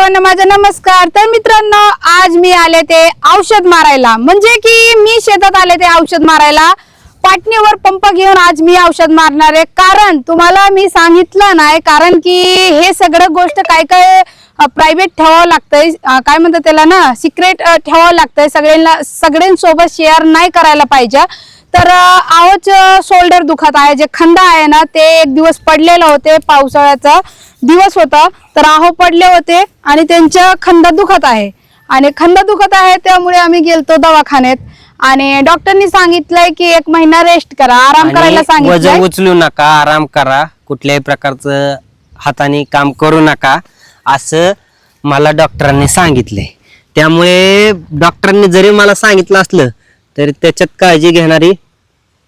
सर्वांना माझा नमस्कार। तर मित्रांनो, आज मी आले ते औषध मारायला, म्हणजे की मी शेतात आले ते औषध मारायला। पाटणीवर पंप घेऊन आज मी औषध मारणार आहे। कारण तुम्हाला मी सांगितलं नाही, कारण की हे सगळं गोष्ट काय काय प्रायव्हेट ठेवावं लागतंय, काय म्हणतात त्याला ना, सिक्रेट ठेवावं लागतंय। सगळ्यांसोबत शेअर नाही करायला पाहिजे। तर आहोच शोल्डर दुखत आहे, जे खंड आहे ना ते एक दिवस पडलेलं होते, पावसाळ्याचा दिवस होता, तर आहो पडले होते आणि त्यांच्या खंड दुखत आहे आणि खंड दुखत आहे, त्यामुळे आम्ही गेलतो दवाखान्यात आणि डॉक्टरनी सांगितलंय की 1 महिना रेस्ट करा, आराम करायला सांगितलंय। वजन उचलू नका, आराम करा, कुठल्याही प्रकारचं हाताने काम करू नका असं मला डॉक्टरांनी सांगितलंय। त्यामुळे डॉक्टरांनी जरी मला सांगितलं असलं तरी त्याच्यात काळजी घेणारी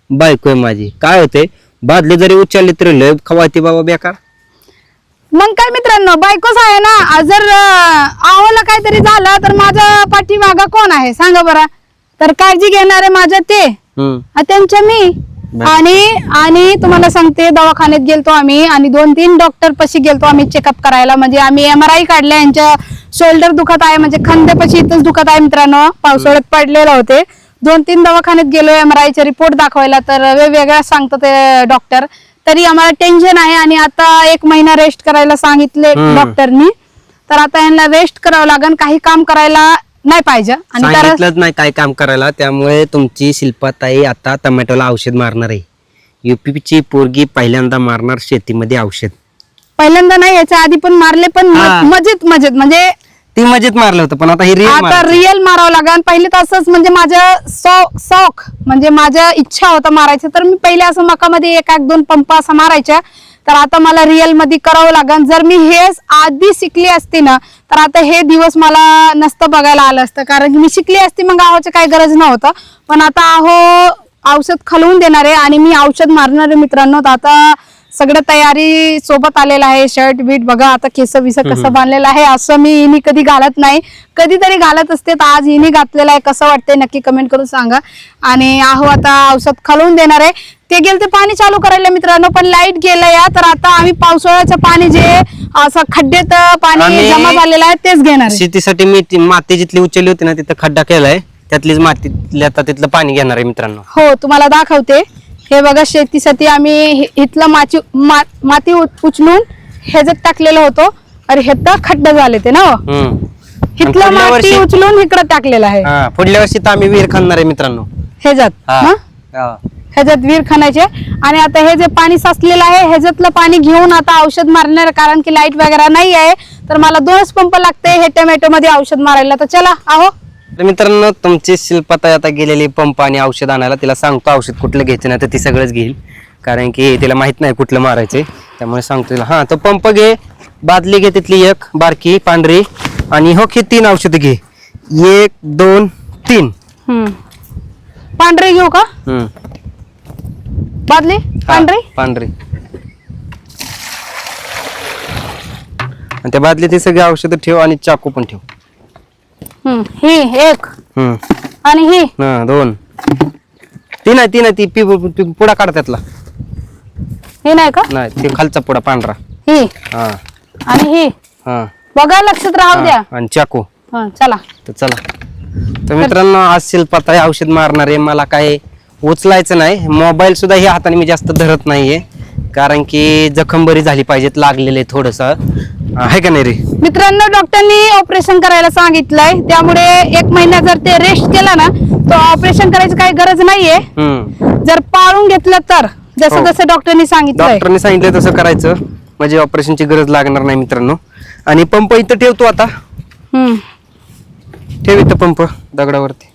बायको आहे माझी। काय होते, बादली जरी उचलली तरी लय खवाती बाबा बेकार। मग काय मित्रांनो, बायकोच आहे ना, जर आहोला काहीतरी झालं तर माझा पाठीमागा कोण आहे सांगा बरं। तर काळजी घेणारे माझं ते त्यांच्या मी आणि तुम्हाला सांगते, दवाखान्यात गेलतो आम्ही आणि 2-3 डॉक्टर पशी गेलतो आम्ही चेकअप करायला। म्हणजे आम्ही MRI काढले, यांच्या शोल्डर दुखत आहे, म्हणजे खांद्यापाशी इथंच दुखत आहे मित्रांनो, पावसाळ्यात पडलेले होते। 2-3 दवाखान्यात गेलो MRI चे रिपोर्ट दाखवायला, तर वेगवेगळ्या सांगतात ते डॉक्टर। तरी आम्हाला टेन्शन आहे आणि आता 1 महिना रेस्ट करायला सांगितले डॉक्टरनी। तर आता यांना रेस्ट करावं लागेल, काही काम करायला नाही पाहिजे आणि सांगितलंच नाही काय काम करायला। त्यामुळे तुमची शिल्पाताई आता टोमॅटोला औषध मारणार आहे। UP ची पोरगी पहिल्यांदा मारणार शेतीमध्ये औषध। पहिल्यांदा नाही, याच्या आधी पण मारले, पण मजेत म्हणजे ती मजेत मारलं होतं, पण आता ही रिअल मारावं लागेल। पहिले तर असंच, म्हणजे माझं शौक म्हणजे माझ्या इच्छा होता मारायचं, तर मी पहिले असं मकामध्ये 1-2 पंप असं मारायच्या। तर आता मला रिअल मध्ये करावं लागेल। जर मी हे आधी शिकली असती ना, तर आता हे दिवस मला नसतं बघायला आलं असतं, कारण की मी शिकली असती मग आहोची काही गरज नव्हतं। पण आता आहो औषध खालवून देणार आहे आणि मी औषध मारणार आहे मित्रांनो। तर आता सगळं तयारी सोबत आलेलं आहे, शर्ट बीट बघा, आता केस विस कसं बांधलेलं आहे, असं मी हिनी कधी घालत नाही, कधीतरी घालत असते, तर आज हिनी घातलेलं आहे। कसं वाटतंय नक्की कमेंट करून सांगा। आणि आहो आता औषध खालवून देणार आहे। ते गेल ते पाणी चालू करायला मित्रांनो, पण लाईट गेलं या, तर आता आम्ही पावसाळ्याचं पाणी जे असं खड्ड्यात पाणी जमा झालेलं आहे तेच घेणार आहे। शेतीसाठी मी माती जिथली उचलली होती ना, तिथं खड्डा केलाय, त्यातलीच माती आता तिथलं पाणी घेणार आहे मित्रांनो। हो, तुम्हाला दाखवते। हे बघा, शेतीसाठी आम्ही इथलं माती उचलून ह्याच्यात टाकलेलं होतं, अरे ह्यात खड्डा झाले ते ना, इथलं माती उचलून इकडे टाकलेलं आहे। पुढल्या वर्षी तर आम्ही विहीर खणणार आहे मित्रांनो, ह्याच्यात विहीर खणायचे। आणि आता हे जे पाणी साचलेलं आहे, ह्याच्यातलं पाणी घेऊन आता औषध मारणार, कारण की लाईट वगैरे नाही आहे, तर मला 2च पंप लागते हे टोमॅटो मध्ये औषध मारायला। तर चला आहो। तर मित्रांनो, तुमची शिल्पाताई आता गेलेली पंप आणि औषध आणायला, तिला सांगतो औषध कुठलं घ्यायचं नाही तर ती सगळंच घेईल, कारण की तिला माहित नाही कुठलं मारायचंय, त्यामुळे सांगतो तिला। हा, तो पंप घे, बादली घे तिथली 1 बारकी पांढरी, आणि हो की 3 औषध घे, 1 2 3। पांढरी घेऊ का? बादली पांढरी। आणि त्या बादलीत ती सगळी औषध ठेव आणि चाकू पण ठेव। ही 1 आणि ही 2। ती नाही ती पुडा काढ त्यातला, हे नाही का? नाही, ते खालचा पुडा पांढरा, ही आणि ही बघा, लक्षात राहू द्या, आणि चाकू। चला तर मित्रांनो, आज शिल्पाताई औषध मारणार आहे। मला काय उचलायचं नाही, मोबाईल सुद्धा ह्या हाताने मी जास्त धरत नाहीये, कारण की जखम बरी झाली पाहिजेत, लागलेले थोडस आहे का नाही रे मित्रांनो। डॉक्टरनी ऑपरेशन करायला सांगितलंय, त्यामुळे 1 महिना जर ते रेस्ट केला ना, तर ऑपरेशन करायची काही गरज नाहीये। जर पाळून घेतलं तर जसं जसं डॉक्टरनी सांगितलं तसं करायचं, म्हणजे ऑपरेशनची गरज लागणार नाही मित्रांनो। आणि पंप इथं ठेवतो, आता ठेव इथं पंप दगडावरती।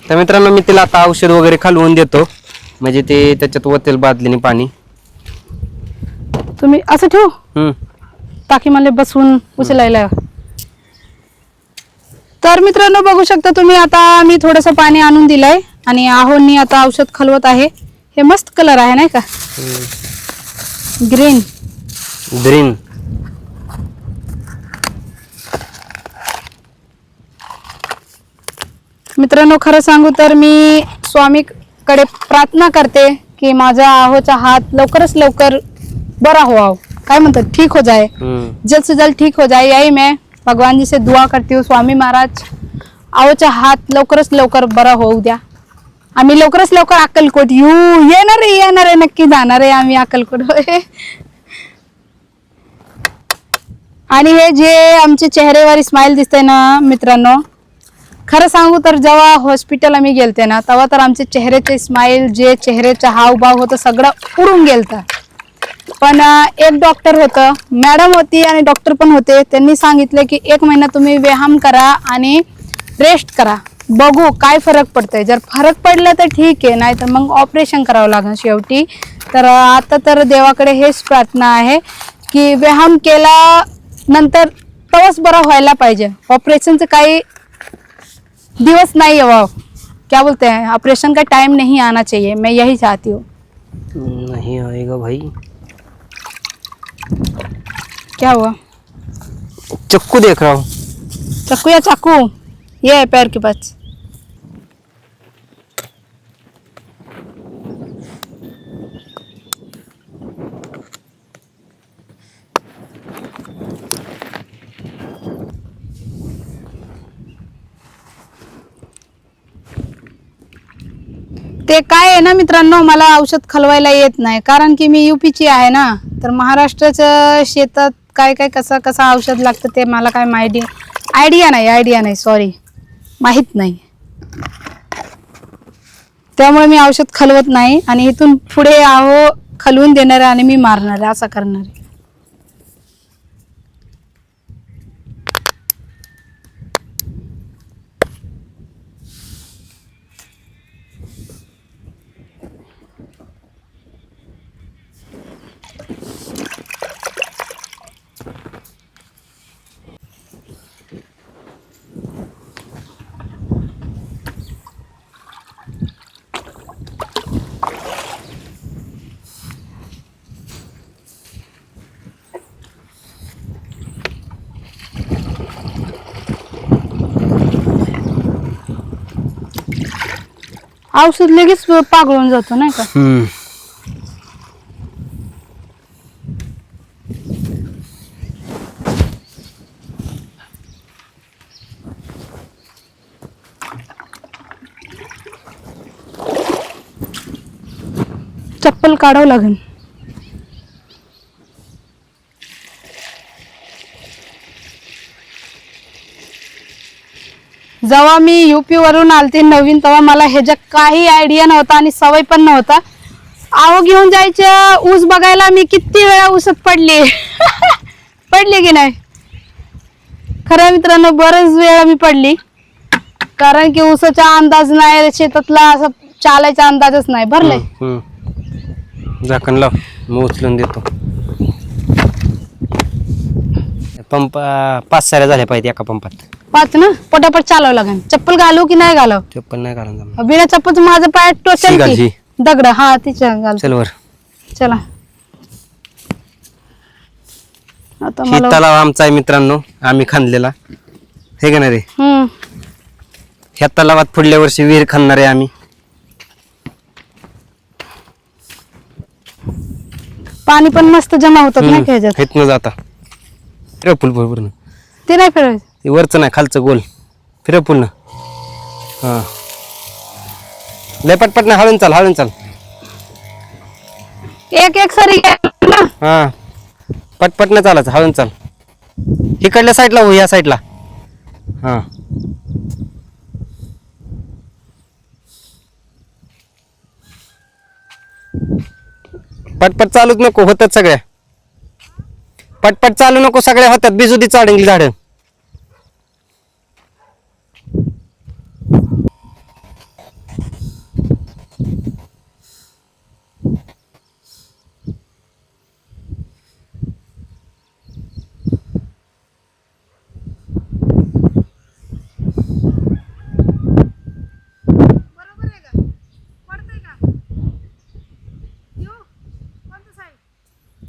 तर मित्रांनो, मी तिला आता औषध वगैरे खालवून देतो, म्हणजे ते त्याच्यात वतेल बादलीने पाणी। तुम्ही असं ठेवू ताकी मला बसून उचलायला। तर मित्रांनो, बघू शकता तुम्ही, आता मी थोडस पाणी आणून दिलंय आणि आहोनी आता औषध खालवत आहे। हे मस्त कलर आहे नाही का, ग्रीन। मित्रांनो, खरं सांगू तर मी स्वामीकडे प्रार्थना करते की माझा आहोचा हात लवकरच लवकर बड़ा हो आओ, काय म्हणतात, ठीक हो जाए, जल्द से जल्द ठीक हो जाए, यही मैं भगवान जी से दुआ करती हूँ. स्वामी महाराज आवच्या हात लवकरच लवकर बरा होऊ द्या. आम्ही लवकरच लवकर अक्कलकोट येणार आहे, नक्की जाणार आहे आम्ही अक्कलकोट. आणि हे जे आमचे चेहऱ्यावर स्माइल दिसते ना मित्रांनो, खरं सांगू तर जेव्हा हॉस्पिटल आम्ही गेलते ना, तेव्हा तर आमचे चेहऱ्याचे स्माइल, जे चेहऱ्याचे हावभाव होतं सगळं उडून गेलतं. पण एक डॉक्टर होतं, मॅडम होती आणि डॉक्टर पण होते, त्यांनी सांगितलं की 1 महिना तुम्ही व्यायाम करा आणि रेस्ट करा, बघू काय फरक पडतोय. जर फरक पडला तर ठीक आहे, नाही तर मग ऑपरेशन करावं लागेल शेवटी. तर आता तर देवाकडे हेच प्रार्थना आहे की व्यायाम केला नंतर तवच बरा व्हायला पाहिजे. ऑपरेशनचं काही दिवस नहीं है, वो क्या बोलते हैं, ऑपरेशन का टाइम नहीं आना चाहिए, मैं यही चाहती हूँ. नहीं आएगा भाई. क्या हुआ? चक्कू देख रहा हूँ. चाकू या चाकू, ये है पैर के पास. ते काय आहे ना मित्रांनो, मला औषध खलवायला येत नाही, कारण की मी यूपीची आहे ना. तर महाराष्ट्राच्या शेतात काय काय कसं औषध लागतं ते मला काय आयडिया नाही, सॉरी, माहित नाही. त्यामुळे मी औषध खलवत नाही आणि इथून पुढे खलवून देणार आणि मी मारणार, असं करणार. औषध लगेच पागळून जातो नाही का. चप्पल काढावं लागेल. जेव्हा मी यूपी वरून आलते नवीन, तेव्हा मला ह्याच्या काही आयडिया नव्हता आणि सवय पण नव्हता. घेऊन जायचं ऊस बघायला, मी किती वेळा ऊसात पडली पडली की नाही. खरं मित्रांनो, बरेच वेळा मी पडली, कारण की ऊसाचा अंदाज नाही, शेतातला असं चालायचा अंदाजच नाही. भरलंय झाकण लाव, मी उचलून देतो. पंप 5 साऱ्या झाल्या पाहिजे एका पंपात. 5 ना, पटापट चालावं लागेल. चप्पल घालू की नाही घालाव? चप्पल नाही घालून बिना चप्पलचं माझं पाय टोचल घाल की ही. दगड. हा तिच्या घाल. चल वर. चला आता ही मला तलाव आमचा आहे मित्रांनो, आम्ही खांदलेला हे का नाही रे. ह्या तलावात पुढल्या वर्षी विहीर खांदणार आहे आम्ही. पाणी पण मस्त जमा होतात नाही का ह्याच्यात. इथनं जाता फिरव पूल पूर्ण. ते नाही फिरवायचं. ते वरचं नाही, खालचं गोल फिरव पूर्ण. हा लय पटपट नाही, हळून चाल हळून चाल. एक सरी घ्या. हा पटपट नाही चालायचं, हळून चाल. इकडल्या साईडला हो, या साईडला. हा पटपट चालूच नको, होतात सगळ्या. पटपट चालू नको, सगळ्या होतात. बिजुदी चाडेल झाड.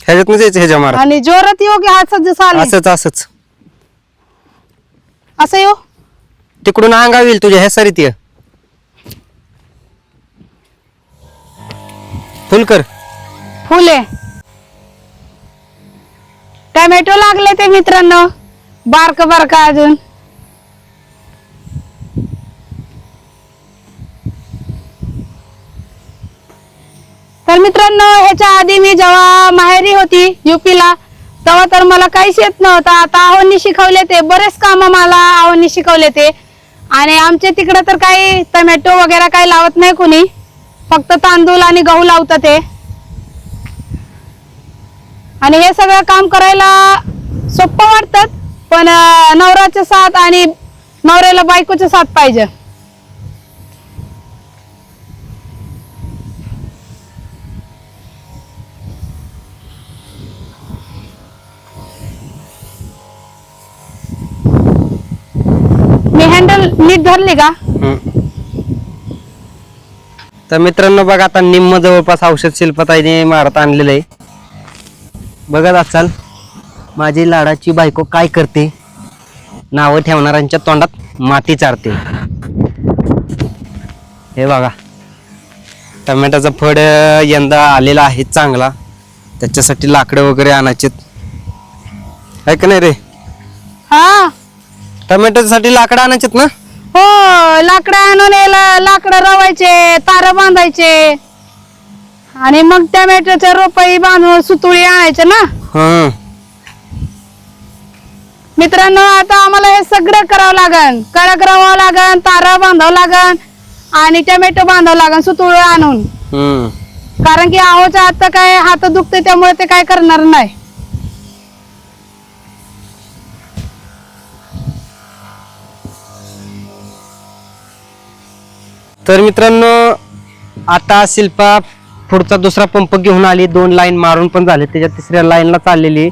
ह्याच्यात जायचं, ह्याच्या मारा. आणि जोरात येऊ की असं जसं आले असंच असंच असं येऊ. तिकडून अंगा येईल तुझ्या ह्या सरीत ये. फुल कर. फुले टोमॅटो लागले ते मित्रांनो, बारक बारक अजून. तर मित्रांनो, ह्याच्या आधी मी जेव्हा माहेरी होती युपीला, तेव्हा तर मला काहीच येत नव्हतं. आता आहोंनी शिकवले ते, बरेच काम मला आहोंनी शिकवले ते. आणि आमच्या तिकडे तर काही टोमॅटो वगैरे काही लावत नाही कोणी, फक्त तांदूळ आणि गहू लावतात ते. आणि हे सगळं काम करायला सोपं वाटतात, पण नवऱ्याचा साथ आणि नवऱ्याला बायकोचा साथ पाहिजे. मी हँडल नीट धरली का? तर मित्रांनो बघा, आता निम्म जवळपास औषध शिल्पताईने मारत आणलेलं आहे. बघत असाल माझी लाडाची बायको काय करते, नावं ठेवणाऱ्यांच्या तोंडात माती चारते. हे बघा, टोमॅटोचा फळ यंदा आलेला आहे चांगला, त्याच्यासाठी लाकडं वगैरे आणायचे आहे का नाही रे? हा, टोमॅटोसाठी लाकडं आणायचेत ना? हो, लाकडं आणून याला लाकडं रवायचे, तार बांधायचे आणि मग टोमॅटोचे रोपही बांधून सुतुळी आणायचे ना. हा मित्रांनो, आता आम्हाला हे सगळं करावं लागन, कडक रवावं लागन, तारा बांधावं लागन आणि टोमॅटो बांधावं लागन सुतुळी आणून. कारण की आहोच्या आता काय हात दुखते, त्यामुळे ते काय करणार नाही. तर मित्रांनो, आता शिल्पा पुढचा दुसरा पंप घेऊन आली. 2 लाईन मारून पण झाले, त्याच्या तिसऱ्या लाईनला चाललेली.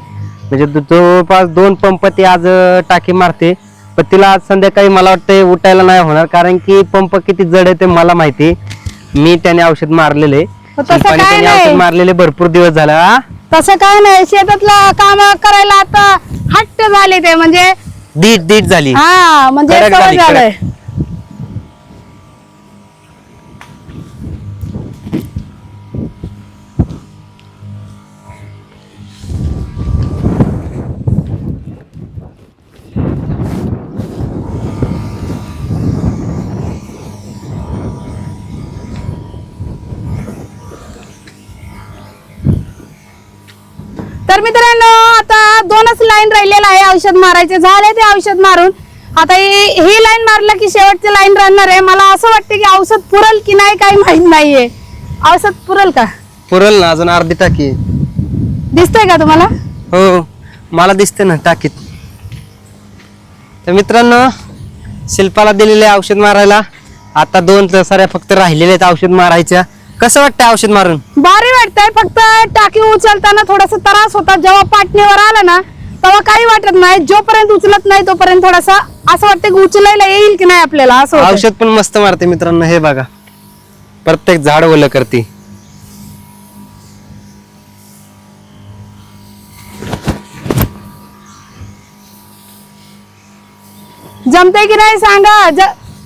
म्हणजे जवळपास 2 पंप ती आज टाकी मारते. पण तिला आज संध्याकाळी मला वाटतं उठायला नाही होणार, कारण की पंप किती जड आहे ते मला माहिती. मी त्याने औषध मारलेले, तसं काय नाही, औषध मारलेले भरपूर दिवस झाला. तसं काय नाही. शेतातलं काम करायला आता हट्ट झाले ते, म्हणजे दीट झाली. हा, म्हणजे कडक सवय झाली, झालंय. तर मित्रांनो, आता 2च लाईन राहिलेला आहे औषध मारायचे, झाले ते औषध मारून. आता ही लाईन मारलं की शेवटची लाईन राहणार आहे. मला असं वाटतं की औषध पुरल की नाही काही माहित नाहीये. औषध पुरल का? पुरल ना, अजून अर्धी टाकी दिसतंय का तुम्हाला? हो, मला दिसते ना टाकीत. तर मित्रांनो, शिल्पाला दिलेले औषध मारायला आता 2 साऱ्या फक्त राहिलेल्या आहेत औषध मारायच्या. कसं वाटतंय औषध मारून? भारी वाटतंय. फक्त टाकी उचलताना थोडासा त्रास होता, जेव्हा पाटणीवर आला ना तेव्हा काही वाटत नाही. जोपर्यंत उचलत नाही तोपर्यंत थोडासा असं वाटतं की उचलायला येईल की नाही आपल्याला, असं होतं. औषध पण मस्त मारते मित्रांनो. हे बघा, प्रत्येक झाड ओलं करते. जमतंय की नाही सांगा.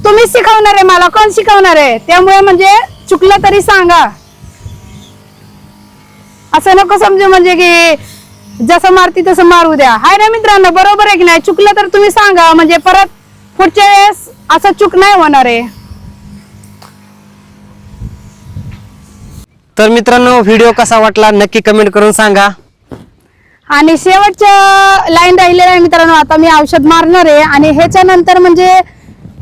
तुम्हीच शिकवणार आहे मला, कोण शिकवणार आहे? त्यामुळे म्हणजे चुकलं तरी सांगा, असं नको समजू म्हणजे की जसं मारती तसं मारू द्या. हाय ना मित्रांनो, बरोबर आहे की नाही? चुकलं तर तुम्ही सांगा, म्हणजे परत पुढच्या वेळेस असं चूक नाही होणार आहे. तर मित्रांनो, व्हिडिओ कसा वाटला नक्की कमेंट करून सांगा. आणि शेवटचं लाईन राहिलेलं आहे मित्रांनो. आता मी औषध मारणार आहे आणि ह्याच्या नंतर म्हणजे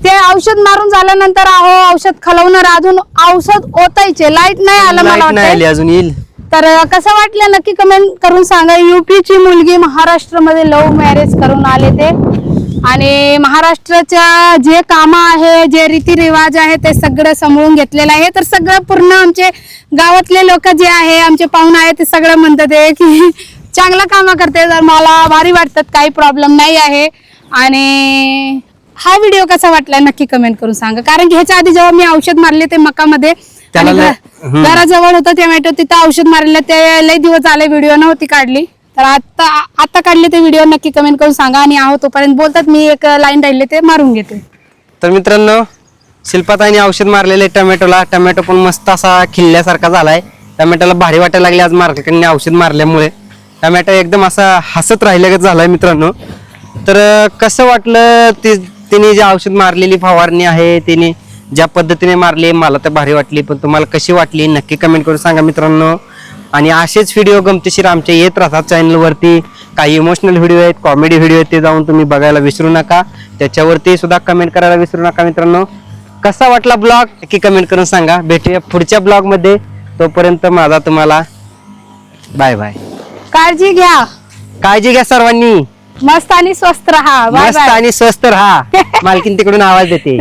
ते औषध मारून झाल्यानंतर औषध खालवणार, अजून औषध ओतायचे. लाईट नाही आलं मला वाटतं, अजून येईल. तर कसं वाटलं नक्की कमेंट करून सांगा. युपीची मुलगी महाराष्ट्रामध्ये लव्ह मॅरेज करून आले ते, आणि महाराष्ट्राच्या जे काम आहे, जे रीतिरिवाज आहे ते सगळं सांभाळून घेतलेलं आहे. तर सगळं पूर्ण आमचे गावातले लोक जे आहे, आमचे पाहुणे आहे, ते सगळं म्हणतात की चांगलं काम करते. तर मला भारी वाटतात, काही प्रॉब्लेम नाही आहे. आणि हा व्हिडिओ कसा वाटला नक्की कमेंट करून सांगा. कारण की ह्याच्या आधी जेव्हा मी औषध मारले ते मकामध्ये, घराजवळ होतं टोमॅटो, तिथं औषध मारले ते लई दिवस झाले, व्हिडिओ नव्हती काढली. तर आता काढले ते व्हिडिओ, नक्की कमेंट करून सांगा. आणि तोपर्यंत बोलतात मी एक लाईन राहिले ते मारून घेते. तर मित्रांनो, शिल्पाताईने औषध मारलेले टोमॅटोला. टोमॅटो पण मस्त असा खिल्ल्यासारखा झालाय. टोमॅटोला भारी वाटायला लागले आज मार्केटने औषध मारल्यामुळे. टोमॅटो एकदम असा हसत राहिल्यागत झालाय मित्रांनो. तर कसं वाटलं तिने जे औषध मारलेली फवारणी आहे तिने ज्या पद्धतीने मारली मला तर भारी वाटली, पण तुम्हाला कशी वाटली नक्की कमेंट करून सांगा मित्रांनो. आणि असेच व्हिडिओ गमतीशीर आमचे येत राहतात चॅनलवरती. काही इमोशनल व्हिडिओ आहेत, कॉमेडी व्हिडिओ आहेत, ते जाऊन तुम्ही बघायला विसरू नका. त्याच्यावरती सुद्धा कमेंट करायला विसरू नका मित्रांनो. कसा वाटला ब्लॉग नक्की कमेंट करून सांगा. भेटूया पुढच्या ब्लॉग मध्ये. तोपर्यंत माझा तुम्हाला बाय बाय. काळजी घ्या, काळजी घ्या सर्वांनी. मस्त आणि स्वस्त राहा. बाय मस्त बाय. आणि स्वस्त राहा. मालकीन तिकडून आवाज देते.